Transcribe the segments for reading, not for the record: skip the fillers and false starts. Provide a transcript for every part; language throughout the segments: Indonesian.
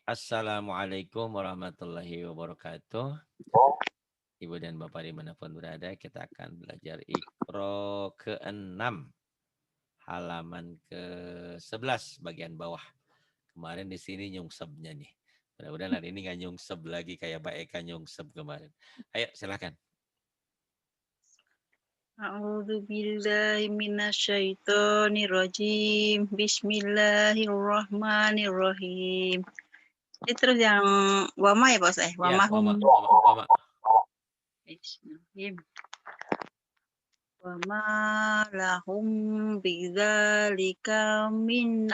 Assalamualaikum warahmatullahi wabarakatuh. Ibu dan Bapak dimanapun berada, kita akan belajar Iqra ke-6, halaman ke-11 bagian bawah. Kemarin di sini nyungsebnya nih. Mudah-mudahan hari ini nggak nyungseb lagi kayak Mbak Eka nyungseb kemarin. Ayo silakan. A'udzu billahi minasyaitonir rajim. Bismillahirrahmanirrahim. Jadi terus yang wama ya, Pak Ustaz? Ya, Wamahum. wama. Bismillahirrahmanirrahim. Wama lahum bidzalika min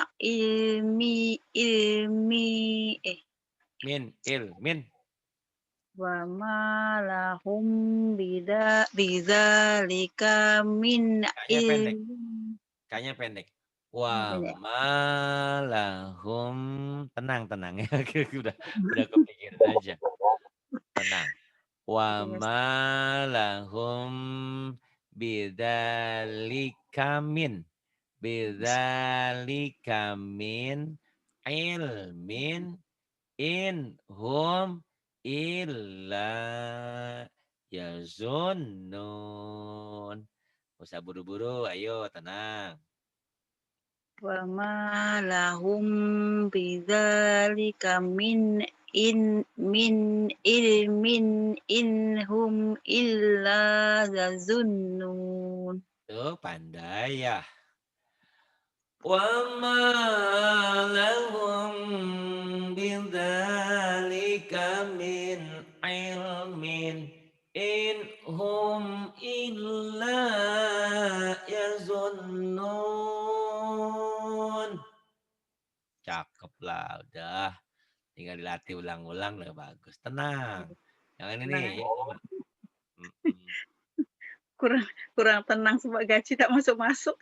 Min. wama lahum bidzalika min Kayaknya pendek. Kayaknya pendek. Wa ilmi. malahum. Tenang ya. udah kepikiran aja. Tenang. Wa malahum bidzalika min ilmin in hum illa yazunnun. Usah buru-buru, ayo tenang. Wa ma lahum bidzalika min ilmin in hum illa yazunnun. Tuh pandai ya. Wa ma lahum bidzalika min ilmin in hum illa yazunnun. Cakep lah, udah. Tinggal dilatih ulang-ulang udah bagus. Tenang. Jangan Tenang ini aja. ya. Mm-mm. Kurang kurang tenang sebab gaji tak masuk-masuk.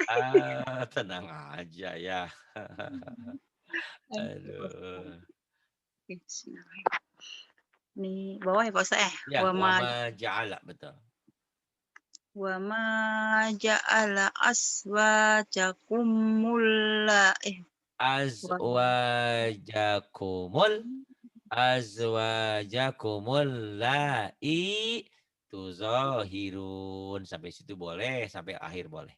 Tenang aja ya. Aduh. Nih, bawah ya Pak Ustaz ya. Ya, wama ja'ala, betul. Wa ma ja'ala Azwajakumul azwajakumul la'i tuzahirun. Sampai situ boleh, sampai akhir boleh.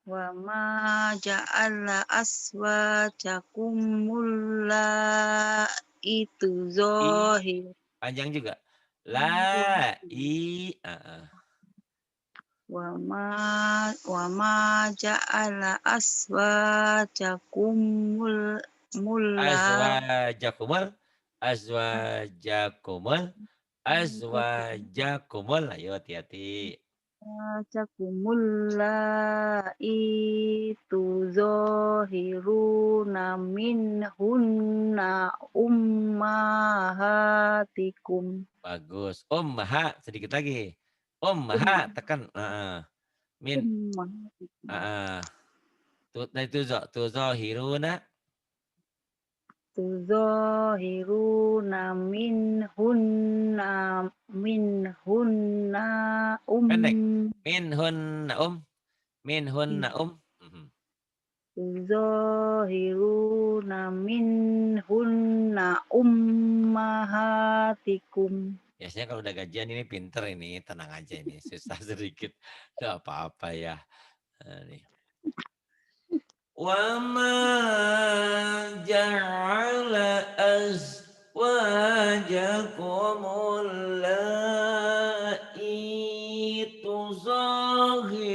Wa ma ja'ala aswajakumul itu I zohir. panjang juga. La'i. Wa ma ja'ala aswajakumul mulla Azwajakumul azwajakumul azwajakumul. Ayo hati-hati. Aswajakumul itu zohiruna minhunna ummahatikum. Bagus. Ummaha sedikit lagi. Ummaha tekan. Min. Ummahatikum. Nah itu tuzahiruna. Tuzahiruna minhunna Pendek. Minhunna Minhunna Mhm. Tuzahiruna minhunna ummahatikum. Biasanya kalau udah gajian ini pinter ini. Tenang aja ini. Susah sedikit. Gak apa-apa ya. Nih. Wa ma ja'ala azwajakumul la'i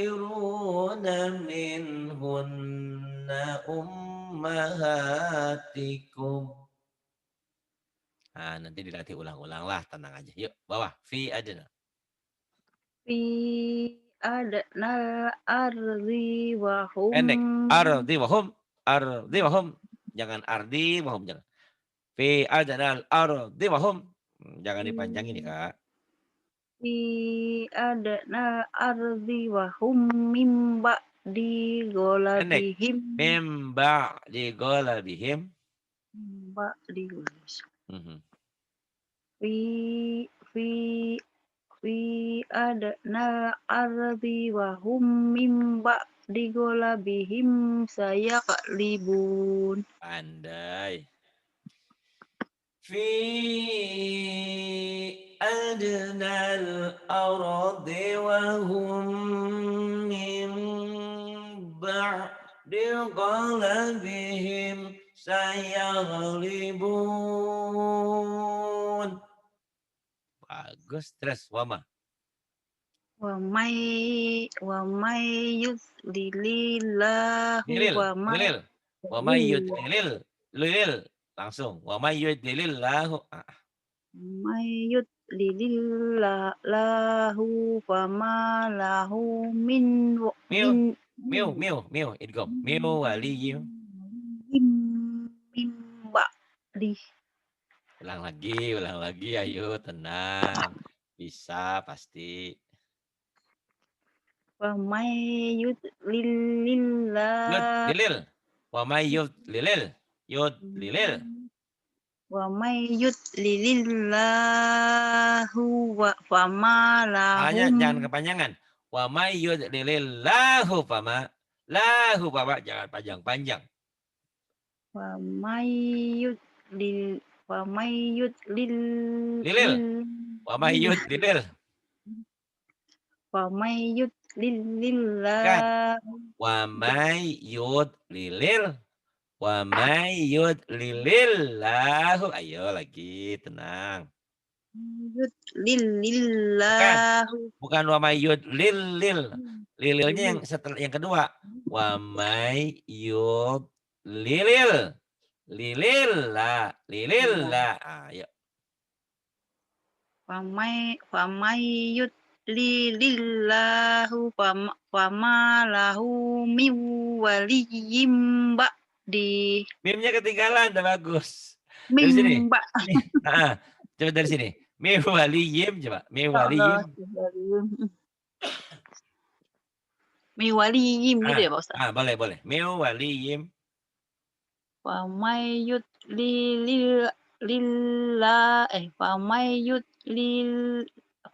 tuzahiruna minhunna ummahatikum. Nah, nanti dilatih ulang-ulang lah, tenang aja. Yuk, bawah. Fi adna. Fi adnal ardi wa Pendek. hum Ardi wahum. Ardi wahum. Jangan ardi wahum. Jangan. Fi adnal ardi wahum. Jangan dipanjangin nih, Kak. fi adnal ardi wa hum mim ba'di Pendek. ghalabihim Mimba digolabihim. ba'di Mhm. fi fi fi adnal ardi wa hum mim ba'di ghalabihim sayaghlibun. Pandai. Fi adnal ardi wa hum min ba'di ghalabihim sayaghlibun. Bagus. Terus wama. Wa may yudlilillahu Lilil. wa may Lilil. Wa may yudlilil. Lilil. Langsung. Wa may yudlilillahu. yudlilillahu fama lahu min Miu. Miu. Miu. Miu. Idgom. Miu waliyim. min ba'di. Ulang lagi, ayo tenang. Bisa pasti. Wa may Yud yudlilillah lilil. Wa may yud lilil. Yud lilil. wa may yudlilillahu wa fama Hanya lahum jangan kepanjangan. Wa may yud lilillahu fama. Lahu fama. Jangan panjang-panjang. wa may yudlil wa may yudlil Lilil. Wa may yud lilil. wa may Kan. yudlilillah Wa may yud lilil. Wa may yud lilillahu. Ayo lagi tenang. yudlilillahu Bukan wa may yud lilil. Lililnya yang setelah yang kedua. Wa may yud lilil. Lilillah. Lilillah. Ayo. wa may yudlilillahu fama lahu min waliyyin ba'di. Mimnya ketinggalan, udah bagus. Dari sini. Min ba'di. Coba dari sini. Mi waliyim coba. Mi waliyim. Mi waliyim gitu ya Pak Ustaz. Boleh. Mi waliyim. Wa may yudlilillah wa may yudlil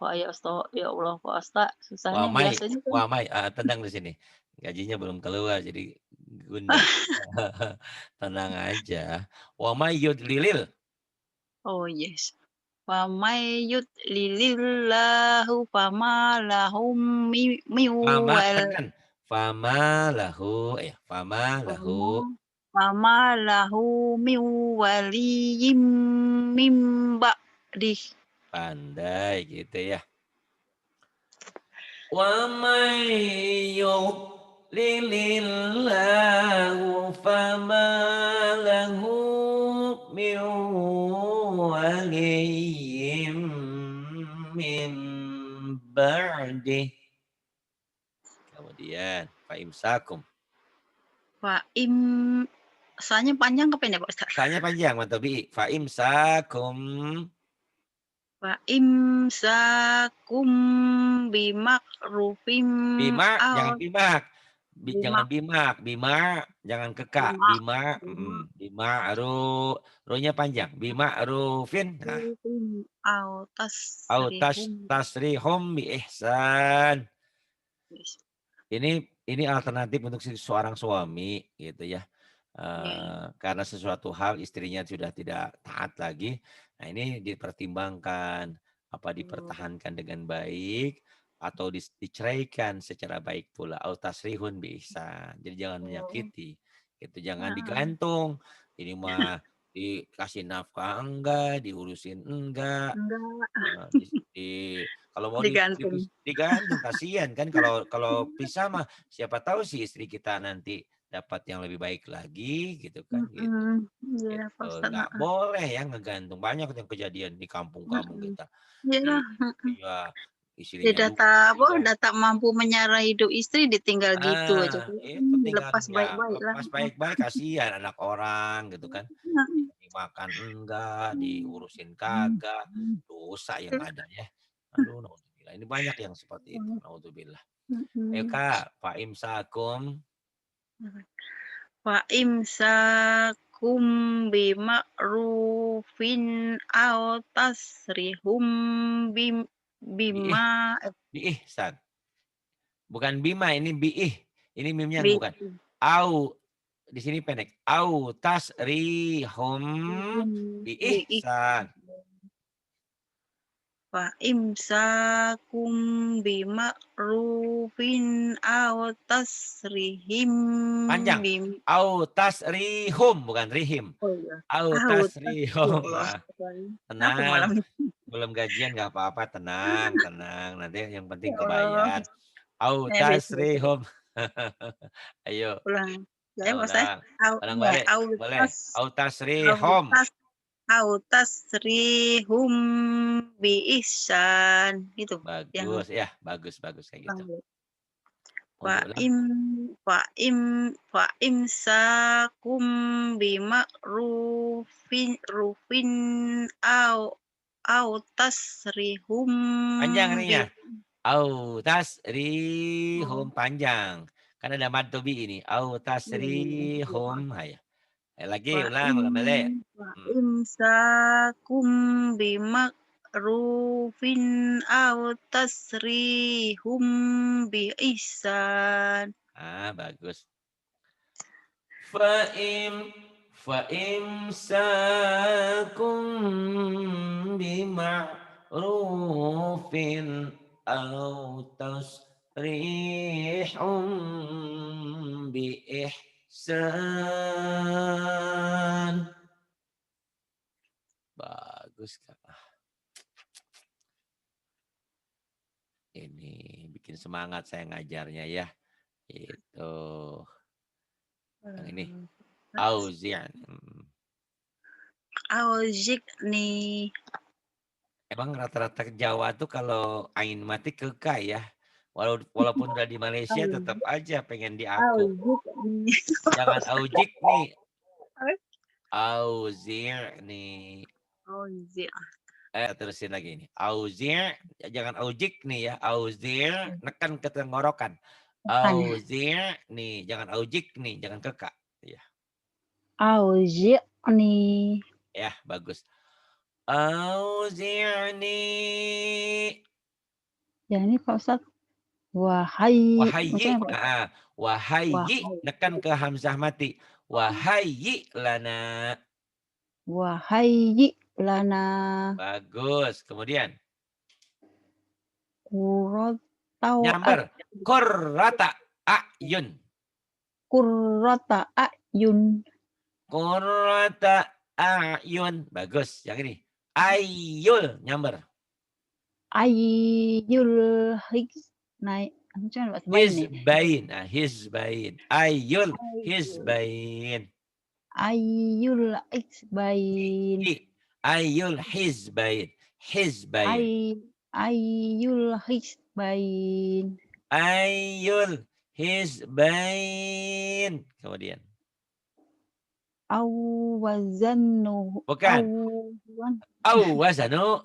ya Ustaz, ya Allah Pak Ustaz, susahnya biasanya kan. Wa may, tenang di sini. Gajinya belum keluar jadi gundah. Tenang aja. Wa may yudlilil. Oh yes. Wa may yudlilillahu fama lahum min wal Fama lahu min waliyyin min ba'di. Pandai gitu ya. Wa may yudlilillahu fama lahu min waliyyin min ba'di. Kemudian fa'imsakum. Soalnya panjang kepen ya Pak Ustaz? Soalnya panjang, mantap bi. Fa'imsakum. Fa'imsakum bimakrufim. Jangan bimak. Jangan bimak. Jangan kekak. Bima ru-nya panjang. Bimakrufin. Tasrihum bi ihsan. Ini alternatif untuk seorang suami gitu ya. Karena sesuatu hal istrinya sudah tidak taat lagi. Nah, ini dipertimbangkan apa dipertahankan dengan baik atau diceraikan secara baik pula. Au tasrihun bi ihsan. Jadi jangan menyakiti. Gitu, jangan digantung. Ini mah dikasih nafkah enggak, diurusin enggak. Kalau mau digantung kasihan kan, kalau pisah mah siapa tahu si istri kita nanti dapat yang lebih baik lagi gitu kan gitu. Ya, Nggak boleh ya ngegantung. Banyak yang kejadian di kampung-kampung kita. Iya, istrinya data mampu menyarai hidup istri ditinggal gitu aja. Lepas baik-baik kasihan anak orang gitu kan. Dimakan enggak, diurusin kagak, dosa yang ada ya. Aduh, naudzubillah. Ini banyak yang seperti itu. Naudzubillah. Kak, fa'imsakum. Fa'imsakum bimakrufin aw tasrihum bima Bi ihsan. Bukan bima, ini bi Ini mimnya Bi bukan. Au di sini pendek. Au tasrihum bi bi ihsan. Fa imsakum bima'rufin aw tasrihim Panjang. bim Au tasrihum bukan rihim. oh iya. Au Aw ya tasrihum. Allah. Ah, Kenapa malam tenang. ini? Belum gajian nggak apa-apa. Tenang, tenang. Nanti yang penting Ya Allah. kebayar. Au Saya besok tasrihum. Ayo, pulang. Saya mau saya ulang. aw Ulang enggak balik. Boleh. Au aw tasrihum. tas aw tasrihum bi ihsan gitu yang Bagus. Ya, bagus, bagus kayak gitu. ulang. Mau Fa diulang? im fa im fa imsakum rufin au tasrihum Panjang bi ininya. Au oh, tasrihum panjang. Kan ada mad to be ini. Au iya, iya, iya. tasrihum. Ayo. Lagi Fa ulang, im ulang balik. fa Hmm. imsakum rufin au tasrihum bi ihsan. Bagus. Fa'im fa'imsakum bima'rufin au tasrihum biihsan. Bagus, Kak. Ini bikin semangat saya ngajarnya ya. Itu. Yang ini. Auzi'an. Auzikni Emang rata-rata Jawa tuh kalau ain mati kekeh ya. Walaupun udah di Malaysia tetap aja pengen di aku. auzikni Jangan aujik nih. Auzir nih. auzi Terusin lagi nih. Auzir. Jangan aujik nih ya. Auzir. Nekan ke tenggorokan. kan Auzir nih. Jangan aujik nih. Jangan kekak. Ya, auzikni ya bagus. Auzirni. ya ini Pak Ustadz wahai Wahai. maksudnya Pak Ustadz Wahai. wahai Nekan ke hamzah mati. Wahai lana. wahai lana Bagus. Kemudian. kurotau Nyamber. Qurrata a'yun. kurrota ayun Qurrata a'yun. Bagus. Yang ini. Ayul. Nyamber. ayul his naik macam mana Pak bayin nih Hizbain. Hizbain. Ayul. Hizbain. ayul isbain Ayul hizbain. Hizbain. ayul hisbain Ayul hizbain. Kemudian. awazanu Bukan. Awazanu.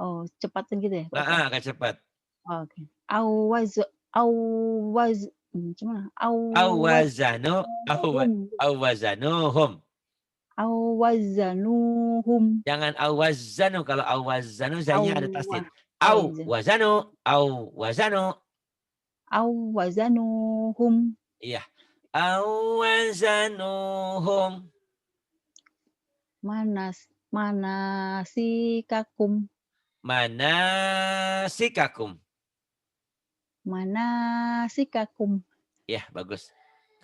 oh cepatan gitu ya Pak Ustaz? Agak cepat. Oh, oke awaz gimana Awazanu. Awazanuhum. awazanuhum Jangan awazanu. Kalau awazanu zanya ada tasdid. awazan Awazanu. Awazanu. awazanuhum Iya. Awazanuhum. manasikakum Manasikakum. manasikakum Ya, bagus.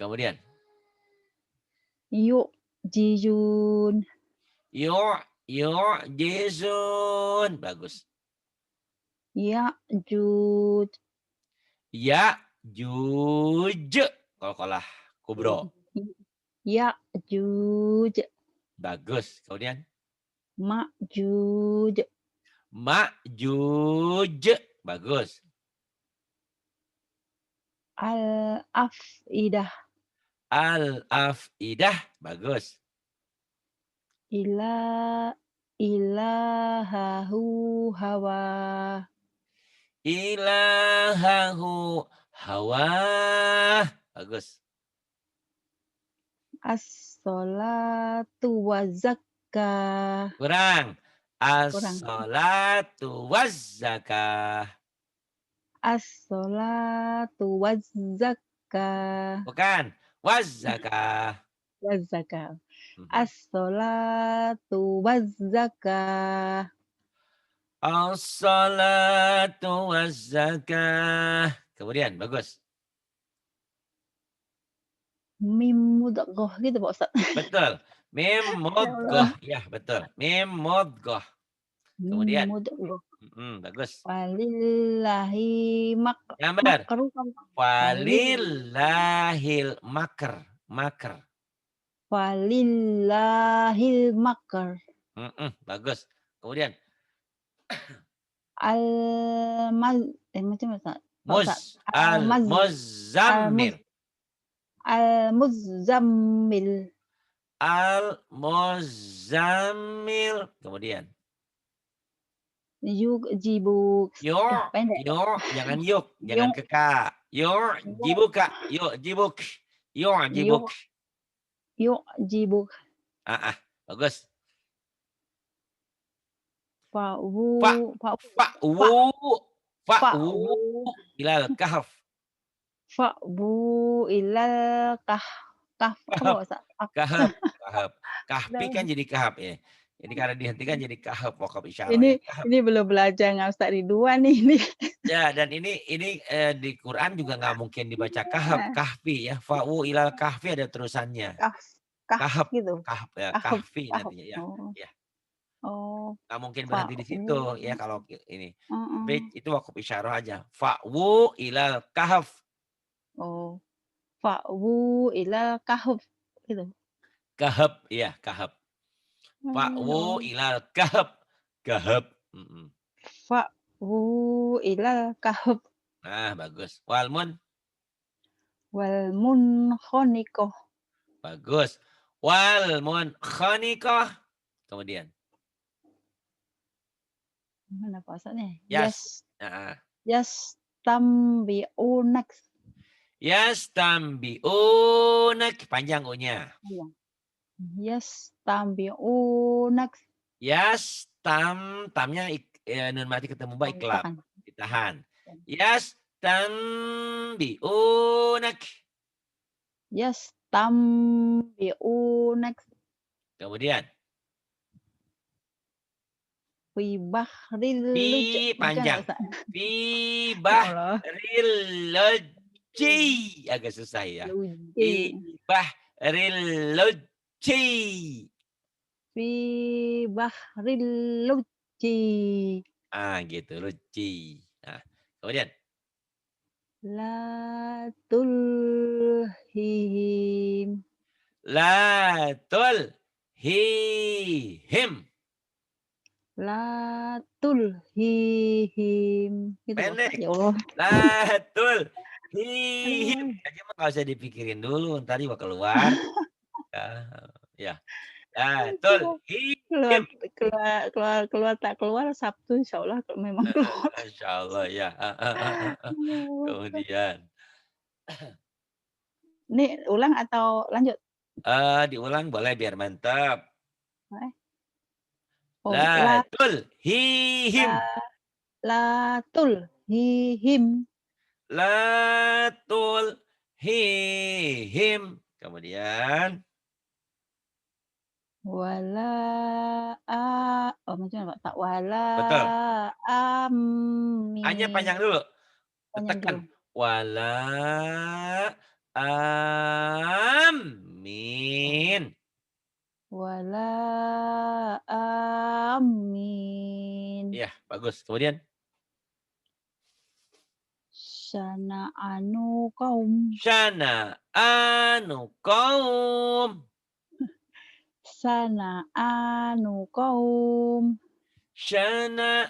Kemudian. yuk jijun Jizun. Bagus. ya jud Ya juj. Kalau kubro. ya juj Bagus. Kemudian. ma juj Ma'juj. Bagus. al afidah Al-afidah. Bagus. ila ilahahu hawa Ilahahu hawa. Bagus. as-sholatu wa zakah Kurang. kurang As-salatu waz-zakah. As-sholatu waz-zakah. Bukan. Waz-zakah. Waz-zakah. Mhm. As-sholatu waz-zakah. As-salatu waz-zakah. Kemudian, bagus. Mim mudghah gitu Pak Ustaz. Betul. Mim Ya mudghah. Allah. Ya, betul. Mim mudghah. Mim Kemudian. mudghah. Bagus. Walillahi Yang benar. makru Walillahil makr. Makr. walillahil makr. Bagus. Kemudian. Macam mana Pak Ustaz? Al-muz Al-muzammil. al-muzzammil. Al-muzammil. Kemudian. Yujibu. Pendek. Jangan yuk, jangan Yung ke ka. yung Jibuka, jibuk. Jibuk. yujibu. Bagus. Fa'wu Fa, fa'wu fa'wu fa'wu ilal kahf. fa'wu ilal kahf apa Kahf, Pak Ustaz? kahf, kahf. Kahfi kan Nah, jadi kahf ya. Jadi karena dihentikan jadi kahf wakaf isyarah ini ya. Kahf. ini belum belajar dengan Ustaz Ridwan nih ini. Ya, dan ini di Quran juga nggak mungkin dibaca kahf, kahfi ya. Fa'wu ilal kahfi ada terusannya. Kahf kahf Kahf, gitu. kahf ya, Kahf kahfi kahf. nantinya ya. Oh. Ya, Oh, nggak mungkin berhenti di fa'wu. situ ya kalau ini. Tapi Heeh. itu wakaf isyarah aja. Fa'wu ilal kahf. Oh, fa'wu ilal kahf gitu. Kahf, iya, kahf. Fa'wu Oh, ilal kahf. Kahf. fa'wu ilal kahf Nah, bagus. Walmun, wal munkhaniqah. bagus. Walmun khaniqah. Kemudian, Mana Pak Ustaznya? yas. Nah, Yastambi'unak. yastambi'unak. Panjang U-nya. Iya. Yastambi'unak. Tamnya nun mati ketemu ba Oh, iklab. ditahan. Ditahan. Yastambi'unak. Yastambi'unak Kemudian, fi bahril fi luj. Macam mana panjang. Ustaz? Fi Ya Allah. bahril lujji. Agak susah ya. Luji. Fi bahril lujji. Fi bahril luji. Gitu, lujji. Nah, kemudian. La tulhihim. La tulhihim. La tulhihim. Gitu Pak Ustaz. Pendek. Ya Allah. La tulhihim. Aduh. Aja mah nggak usah dipikirin dulu. Ntar juga keluar. Ya. La Keluar tulhihim. keluar keluar keluar tak keluar Sabtu insyaallah kalau memang keluar. Insya Allah ya. Kemudian. Ini ulang atau lanjut? Diulang boleh biar mantap. Eh? Oh, La tulhihim. la tulhihim. La tulhihim. Kemudian. Wala oh macam mana Pak? Tak wala Betul. Hanya amin. panjang dulu. Panjang Tekan. dulu. Wala amin. Wala amin. Iya, bagus. Kemudian. Sana'anu kaum. Syana'anu qaum. Sana'anu kaum. Syana'anu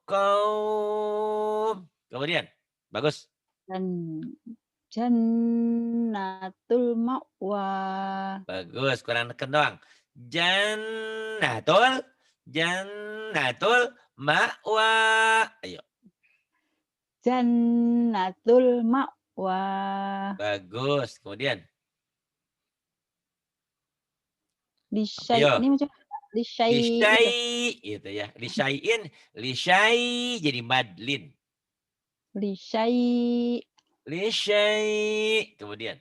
qaum. Kemudian. Bagus. Dan jannatul ma'wa. Bagus. Kurang neken doang. Jannatul ma'wa. Ayo. Jannatul ma'wa. Bagus. Kemudian. Lisyai Ayo. ini macam lisyai Lisyai gitu ya. Lisyaiin, lisyai jadi madlin. li syai' Li syai'. Kemudian.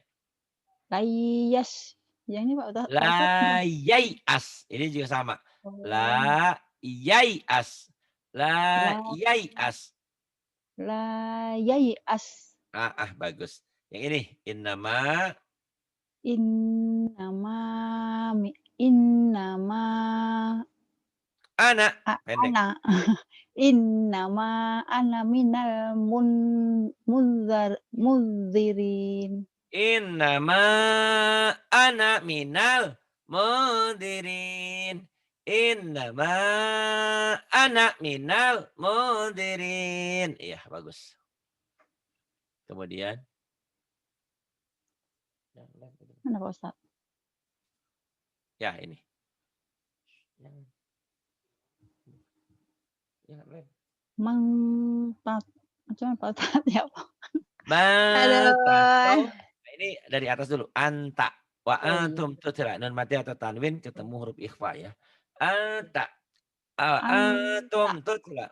layyas. Yang ini Pak Ustadz. La yai'as. Ini juga sama. Oh, La yai'as. La la yai'as. la yai'as. Bagus. Yang ini. Innama Innama ana. Pendek. ana innama ana minal munzirin. Innama ana minal mundirin. Innama ana minal mundirin. Iya, bagus. Kemudian. Mana Pak Ustadz? Ya, ini. Ya, Macam mana Pak Ustadz ya Pak? Matatau. Aduh. Nah, ini dari atas dulu. Anta. Wa Oh iya. antum tutla. Nun mati atau tanwin ketemu huruf ikhfa ya. Anta. Anta Antum tutla.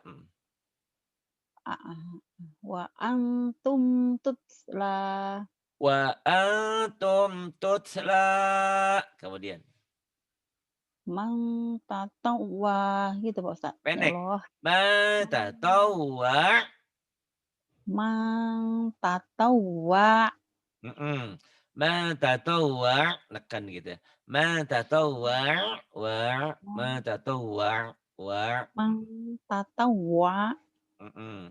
wa antum tutla. Wa antum tutla. Kemudian. Mang tatawwa gitu Pak Ustadz. Ya Pendek. Allah. Matatawwa. Mang tatawwa. Matatawwa. Nekan gitu ya. Matatawwa. Matatawwa. Mang tatawwa.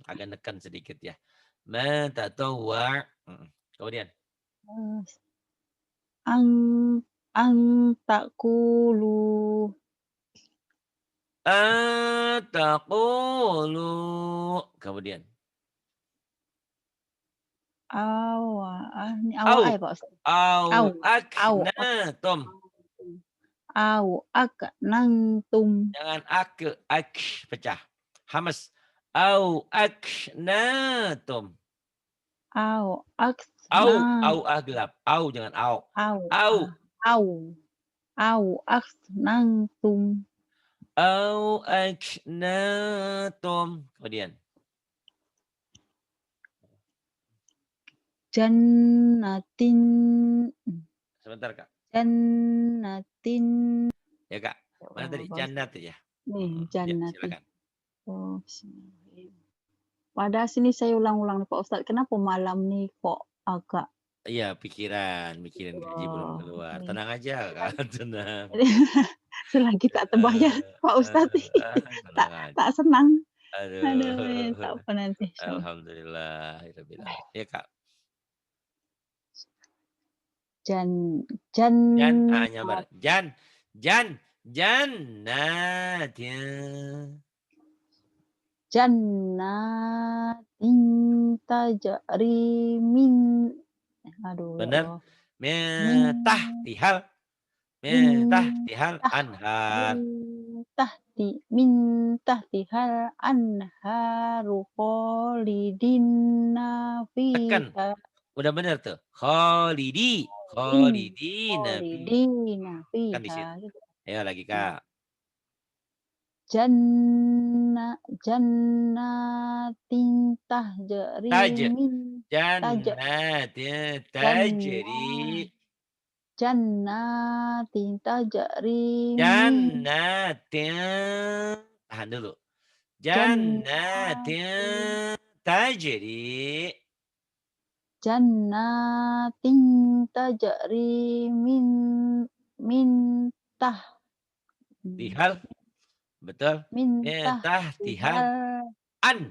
Agak nekan sedikit ya. Matatawwa. Kemudian. Ang takulu. Taqulu. Kemudian. Ini Au. ya Pak Ustadz. Au Au aknatum. aknantum. Jangan ak pecah. Hamas. Au aknatum. Au Gelap. Au jangan au. aknantum. Au aknatum. Kemudian. Jannatin. Sebentar Kak. Jannatin. Ya Kak. Mana tadi? Jannat ya. Nih, Ya, jannatin. silakan. Oh, padahal sini saya ulang-ulang nih Pak Ustadz. Kenapa malam nih kok agak Iya, mikirin gaji belum keluar. Tenang aja Kak, tenang. selagi tak terbayar Pak Ustadz Tenang aja. tak senang. Aduh. Tak apa nanti. Alhamdulillah. Ya Kak. Jannat. Jannatin. Jannatin tajri min. Aduh. Benar. Ya Tahtihal anhar. Min tahtihal anharu khalidina Tekan. fiha. Udah benar tuh. Khalidina fiha. Kan di situ. Ayo lagi Kak. Jannatin tajri min Jannatin tajri. Jannatin tajri min. Jannatin. Tahan dulu. Jannatin tajri. Jannatin tajri min Tihal. Betul. Tahtihal.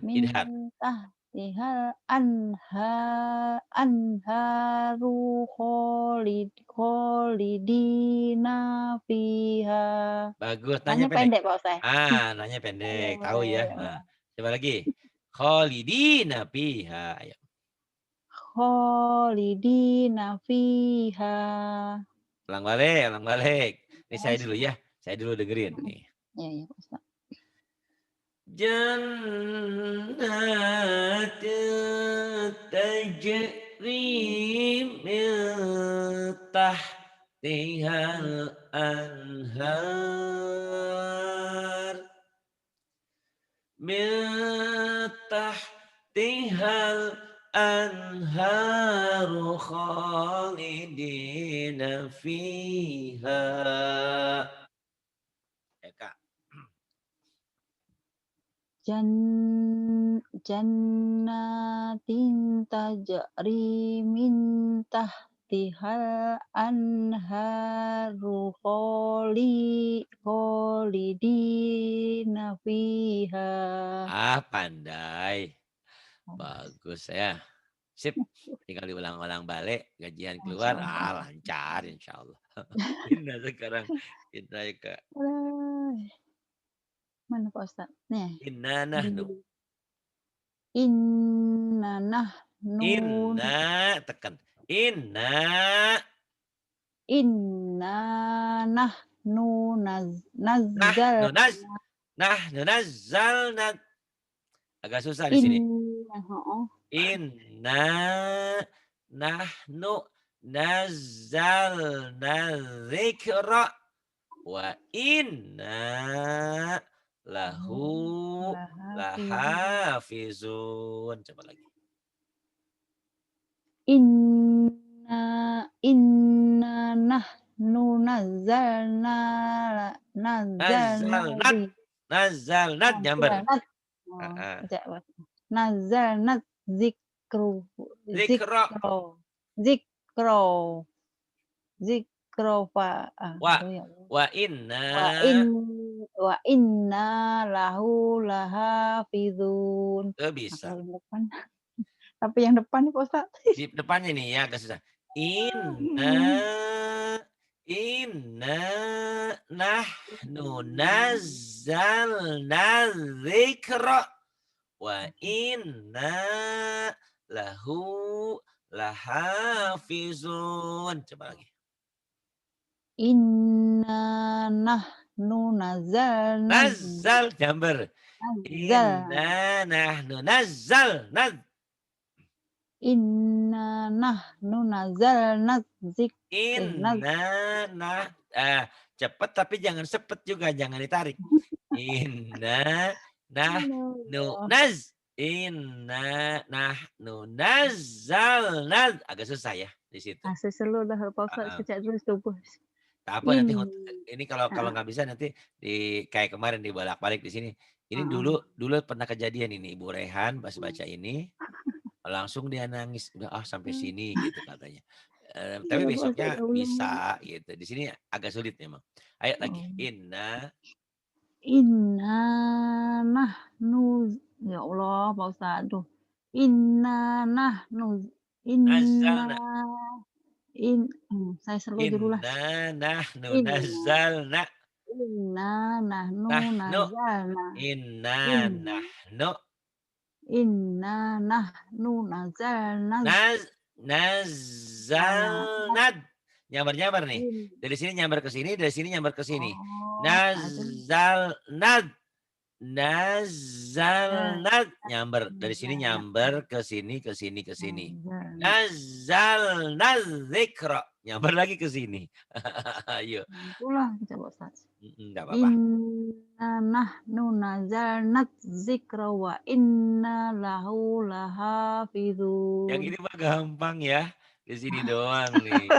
Idhar. Tahtihal anharu khalidina fiha. Bagus. Nanya pendek Pak Ustaz. Nanya pendek. Tahu ya. Nah, coba lagi. Khalidina fiha. Ayo. Khalidina fiha. Ulang balik. Ini saya dulu ya. Saya dulu dengerin nih. Ya Pak Ustaz. Jannatin tajri min tahtihal anhar min Tihal anharu khalidina fiha. Ya, Kak. Jannatin tajri min tahtihal anharu khalidina fiha. Ah, pandai. Bagus ya. Sip. Tinggal diulang-ulang balik, gajian keluar, Masya Allah. lancar insya Allah. Indah sekarang. Indah ya, Kak. Aduh. Mana Pak Ustadz? Nih, Inna di nahnu. inna nahnu Tekan. Inna inna nahnu nazzal nahnu naz nahnu nazzalna. Agak susah di sini. inna Inna nahnu nazzalna dzikra wa inna lahu lahafizun. Coba lagi. inna nahnu nazzalna Nazzalnat. Nazzalnat nyamber. nazzalnat nazzalnat zikru Dzikra zikro zikro wa aduh ya Allah. wa inna Wa inna lahu lahafizun. bisa. Kalau yang depan. Tapi yang depan nih Pak Ustadz. Di depannya nih ya agak susah. Inna nahnu nazzalna dzikra wa inna lahu lahafizun. Coba lagi. Inna nahnu Nazzal nyamber. Inna nahnu nazzalna. Inna nahnu nazzalna Inna cepet tapi jangan sepet juga, jangan ditarik. Inna nazzalna. Agak susah ya di situ. Seseluruh dah Pak Ustadz sejak dulu subuh. Tak apa nanti ini kalau nggak bisa nanti kayak kemarin dibolak-balik di sini. Ini dulu pernah kejadian ini Ibu Rehan pas baca ini langsung dia nangis udah sampai sini gitu katanya. Tapi besoknya bisa gitu. Di sini agak sulit memang. Ayo lagi. Inna nahnu ya Allah Pak Ustadz. Aduh. Inna nahnu nazzalna. saya selalu dulu lah. Inna nahnu nazzalna. Inna nahnu nazzalna. Inna nahnu. Inna nahnu nazzalna. Nazzalnad. Nyambar nih. Dari sini nyambar ke sini, dari sini nyambar ke sini. Nazzalnad. Nazzalnad. Nyambar. Dari sini nyambar ke sini, ke sini, ke sini. Nazzalnad dzikra. Nyambar lagi ke sini. Ayo. Itulah coba Ustaz. Enggak apa-apa. Inna nahnu nazzalna dzikra wa inna lahu lahafizun. Yang ini mah gampang ya. Di sini doang nih.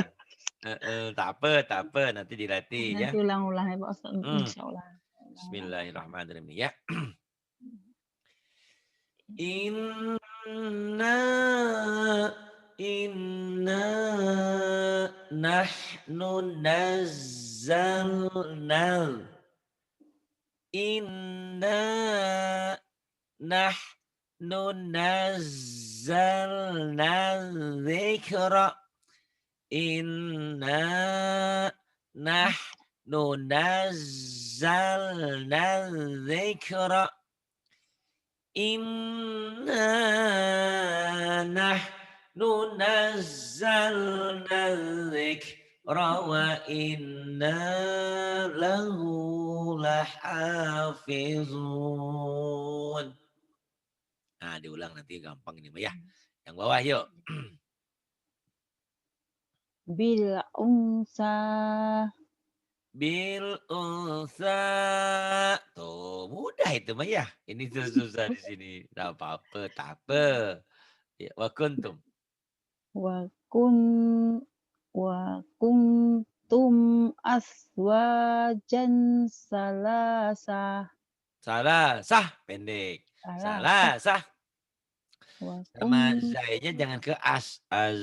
Tak apa, nanti dilatih ya. Nanti ulang-ulang ya Pak Ustaz. Insyaallah. Bismillahirrahmanirrahim ya. Inna nahnu nazzalna. Inna nahnu nazzalna dzikra. Inna nahnu nazzalna dzikra. Inna nahnu nazzalna dzikra wa inna lahu lahafizun. Nah, diulang nanti gampang ini ya. Yang bawah yuk. Bil unsa. Bil unsa. Tuh, mudah itu mah ya. Ini susah di sini. Tidak apa-apa, tak apa. Ya, wa kuntum. Wa kun wa kuntum azwajan salasa. Salah, sah, pendek. Salasa. Salah, sah. Wa Sama kuntum zainya jangan ke as. Az.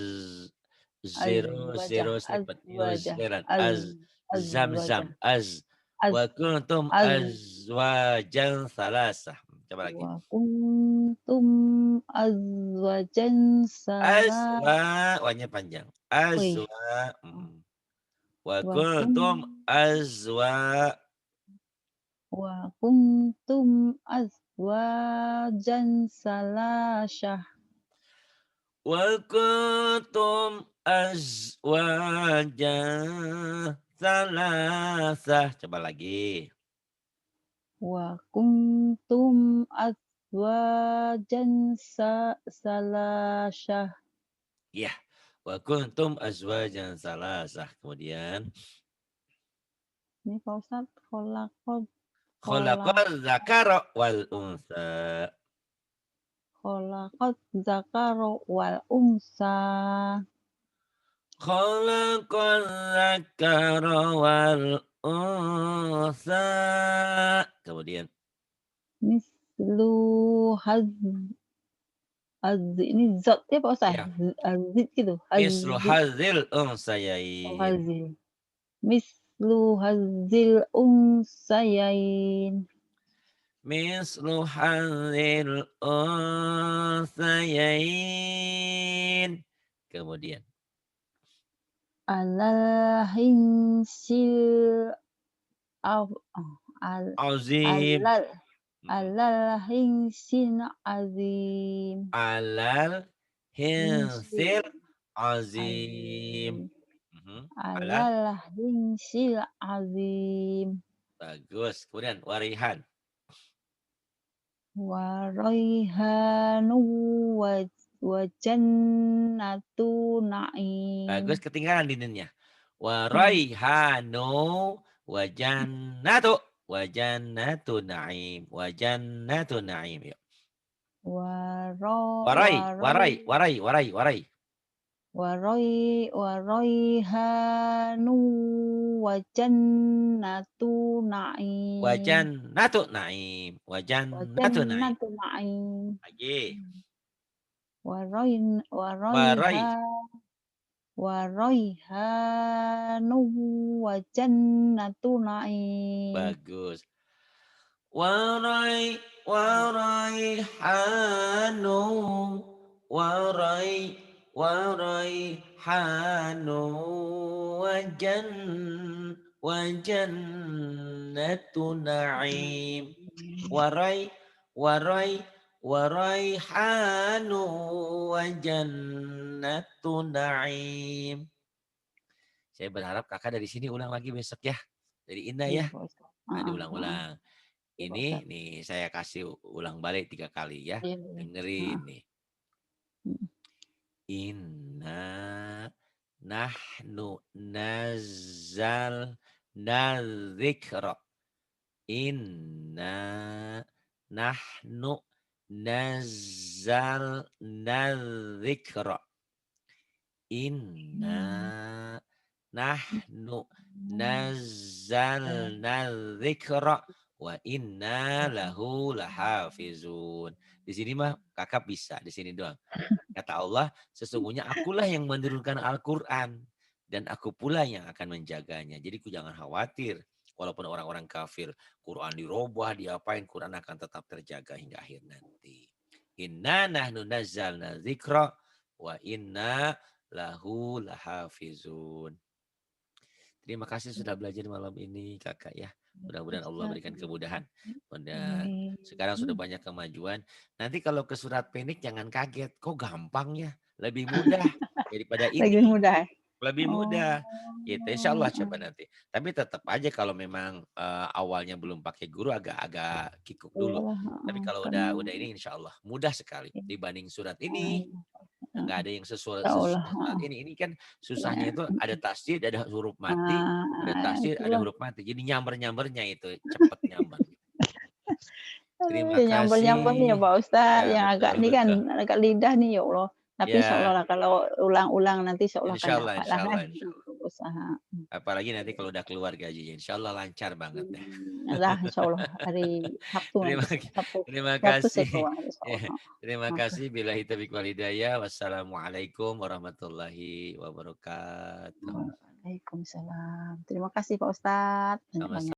Zero, azwajah. zero, slipat. New Azwajah. Zealand. Az, Az. Zam, azwajah. zam. Az. Az, Wa kuntum az. azwajan salasah. Coba lagi. Wa kuntum azwajan Azwa, salasa. wanya panjang. Wih. Azwa. Wa Wa kun kuntum azwa. wa kuntum azwajan salasah. Wa kuntum azwajan salasah. Coba lagi. Wa kuntum azwajan salasah. Ya. Wa kuntum azwajan salasah. Kemudian. Ini Pak Ustadz, kholakod Khalaqal zakara wal unsa. zakaro wal unsa. Khalaqal zakara wal unsa. Kemudian. Mislu haz ini zat ya Pak Ustadz? Ya. Azid gitu. Mislu hazil Oh, unsayain. hazil. Mislu hazil unsayain. Mislu hazil unsayain. Kemudian. Alal hinsil Azim. alal hinsin azim. Alal hinsil Azim. azim. Alal. Alal hinsil azim. Bagus. Kemudian warihan. Waraihanu wa jannatu na'im. Bagus, ketinggalan dinnya. Waraihanu wa jannatu na'im. Wa jannatu na'im. Yuk. Warai. Waraihanu wa jannatu na'im. Wa jannatu na'im. Wa jannatu na'im. Lagi. Waraihanu wa jannatu na'im. Bagus. Waraihanu wa jannatu na'im. Waraihanu wa jannatu na'im. Saya berharap kakak dari sini ulang lagi besok ya. Dari Indah ya. Nah, diulang-ulang. Ini nih saya kasih ulang balik 3 kali ya. Dengerin nih. Inna nahnu nazzalna dzikra. Inna nahnu nazzalna dzikra. Inna nahnu nazzalna dzikra wa inna lahu lahafizun. Di sini mah kakak bisa, di sini doang. Kata Allah, sesungguhnya akulah yang menurunkan Al-Quran. Dan aku pula yang akan menjaganya. Jadi ku jangan khawatir. Walaupun orang-orang kafir, Quran dirubah, diapain, Quran akan tetap terjaga hingga akhir nanti. Inna nahnu nazzalna dzikra wa inna lahu lahafizun. Terima kasih sudah belajar malam ini kakak ya. Mudah-mudahan Allah berikan kemudahan. Dan sekarang sudah banyak kemajuan. Nanti kalau ke surat Penik jangan kaget. Kok gampang ya? Lebih mudah daripada ini. Lebih mudah. Lebih mudah. Gitu. Insya Allah coba nanti. Tapi tetap aja kalau memang awalnya belum pakai guru agak kikuk dulu. Tapi kalau udah ini insya Allah mudah sekali dibanding surat ini. Enggak ada yang sesuai saat ini. Ini kan susahnya itu ada tasdid, ada huruf mati, ada tasdid, ada huruf mati. Jadi nyamber-nyambernya itu cepet nyamber. Terima Nyambel-nyambel nih ya kasih. Pak Ustadz, Ya, yang agak betul nih kan, betul. agak lidah nih ya Allah. Tapi Ya, insyaallah lah kalau ulang-ulang nanti insyaallah akan insya Allah, dapat lah insya kan, Allah, insya Allah. usaha. Apalagi nanti kalau udah keluar gajinya, insya Allah lancar banget deh. Lah insyaallah hari Sabtu Terima, nanti, Sabtu terima Sabtu saya kasih. keluar Ya, insyaallah. terima Maka kasih. Billahi taufiq wal hidayah. Wassalamualaikum warahmatullahi wabarakatuh. Waalaikumsalam. Terima kasih Pak Ustadz, banyak-banyak. Sama-sama.